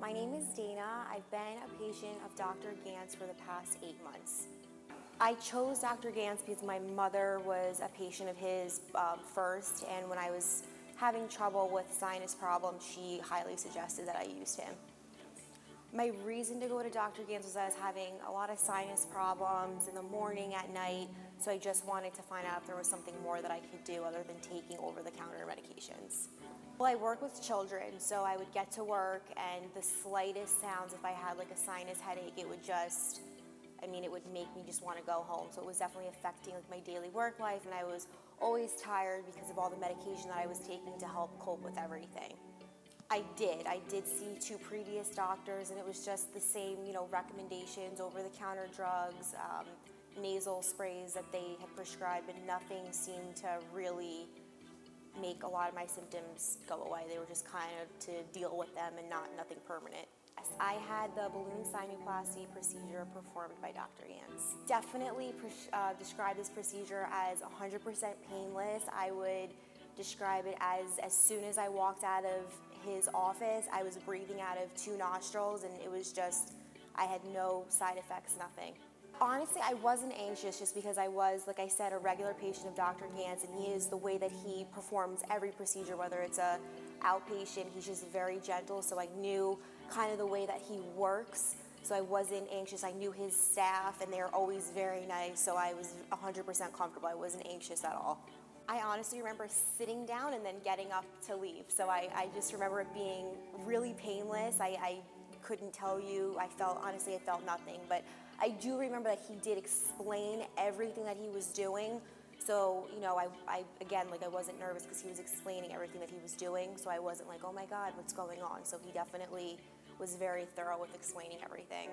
My name is Dana. I've been a patient of Dr. Ganc for the past 8 months. I chose Dr. Ganc because my mother was a patient of his first, and when I was having trouble with sinus problems, she highly suggested that I used him. My reason to go to Dr. Ganc was I was having a lot of sinus problems in the morning, at night, so I just wanted to find out if there was something more that I could do other than taking over-the-counter medications. Well, I work with children, so I would get to work and the slightest sounds, if I had like a sinus headache, it would just, it would make me just want to go home. So it was definitely affecting like my daily work life, and I was always tired because of all the medication that I was taking to help cope with everything. I did see 2 previous doctors, and it was just the same, recommendations, over-the-counter drugs, nasal sprays that they had prescribed, but nothing seemed to really make a lot of my symptoms go away. They were just kind of to deal with them and nothing permanent. I had the balloon sinuplasty procedure performed by Dr. Ganc. Definitely describe this procedure as 100% painless. I would describe it as soon as I walked out of his office, I was breathing out of 2 nostrils, and it was just, I had no side effects, nothing. Honestly, I wasn't anxious just because I was, like I said, a regular patient of Dr. Ganc, and he is the way that he performs every procedure, whether it's a outpatient, he's just very gentle, so I knew kind of the way that he works, so I wasn't anxious. I knew his staff, and they're always very nice, so I was 100% comfortable. I wasn't anxious at all. I honestly remember sitting down and then getting up to leave, so I just remember it being really painless. I couldn't tell you, honestly I felt nothing, but I do remember that he did explain everything that he was doing. So, again, I wasn't nervous because he was explaining everything that he was doing, so I wasn't like, oh my God, what's going on? So he definitely was very thorough with explaining everything.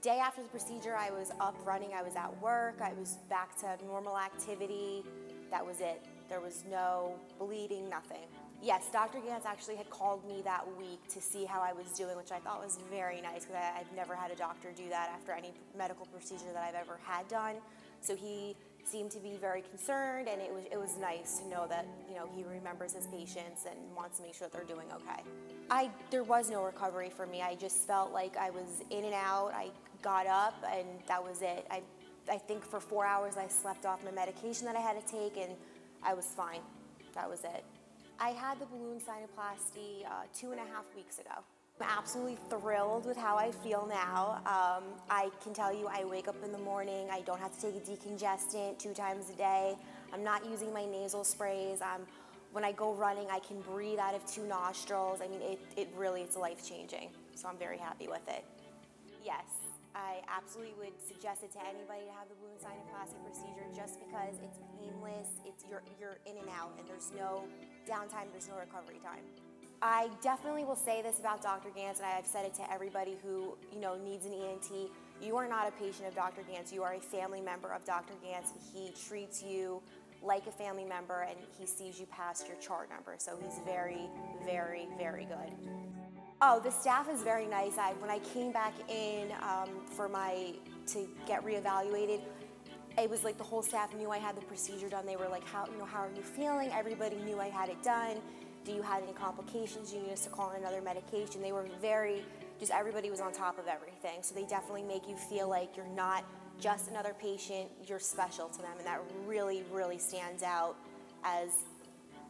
Day after the procedure, I was up running, I was at work, I was back to normal activity. That was it. There was no bleeding, nothing. Yes, Dr. Ganc actually had called me that week to see how I was doing, which I thought was very nice because I've never had a doctor do that after any medical procedure that I've ever had done. So he seemed to be very concerned, and it was nice to know that he remembers his patients and wants to make sure that they're doing okay. There was no recovery for me. I just felt like I was in and out. I got up, and that was it. I think for 4 hours I slept off my medication that I had to take, and I was fine. That was it. I had the balloon sinuplasty 2.5 weeks ago. I'm absolutely thrilled with how I feel now. I can tell you I wake up in the morning, I don't have to take a decongestant 2 times a day. I'm not using my nasal sprays. When I go running, I can breathe out of 2 nostrils. It's life-changing, so I'm very happy with it. Yes, I absolutely would suggest it to anybody to have the balloon sinuplasty procedure just because it's painless, you're in and out, and there's no downtime, there's no recovery time. I definitely will say this about Dr. Ganc, and I've said it to everybody who needs an ENT. You are not a patient of Dr. Ganc, you are a family member of Dr. Ganc. He treats you like a family member, and he sees you past your chart number, so he's very, very, very good. Oh, the staff is very nice. When I came back in to get reevaluated, it was like the whole staff knew I had the procedure done. They were like, how are you feeling? Everybody knew I had it done. Do you have any complications? Do you need us to call in another medication? They were everybody was on top of everything. So they definitely make you feel like you're not just another patient, you're special to them. And that really, really stands out, as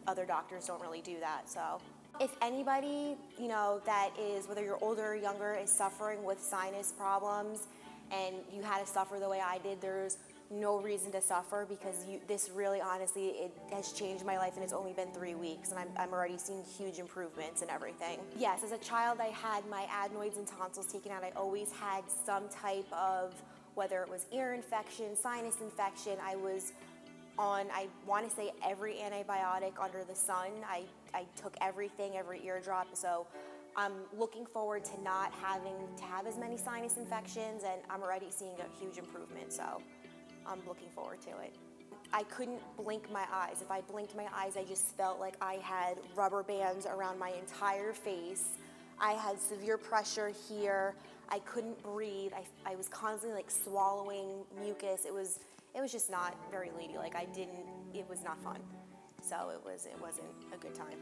other doctors don't really do that, so. If anybody, that is, whether you're older or younger, is suffering with sinus problems and you had to suffer the way I did, there's no reason to suffer, because this really, honestly, it has changed my life, and it's only been 3 weeks, and I'm already seeing huge improvements and everything. Yes, as a child, I had my adenoids and tonsils taken out. I always had some type of, whether it was ear infection, sinus infection. I was on, I want to say, every antibiotic under the sun. I took everything, every eardrop, so I'm looking forward to not having to have as many sinus infections, and I'm already seeing a huge improvement, so I'm looking forward to it. I couldn't blink my eyes. If I blinked my eyes, I just felt like I had rubber bands around my entire face. I had severe pressure here. I couldn't breathe. I was constantly swallowing mucus. It was just not very ladylike. it was not fun. So it wasn't a good time.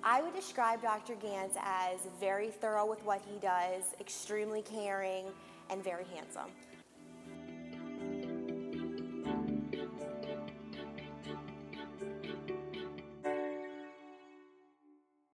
I would describe Dr. Ganc as very thorough with what he does, extremely caring, and very handsome.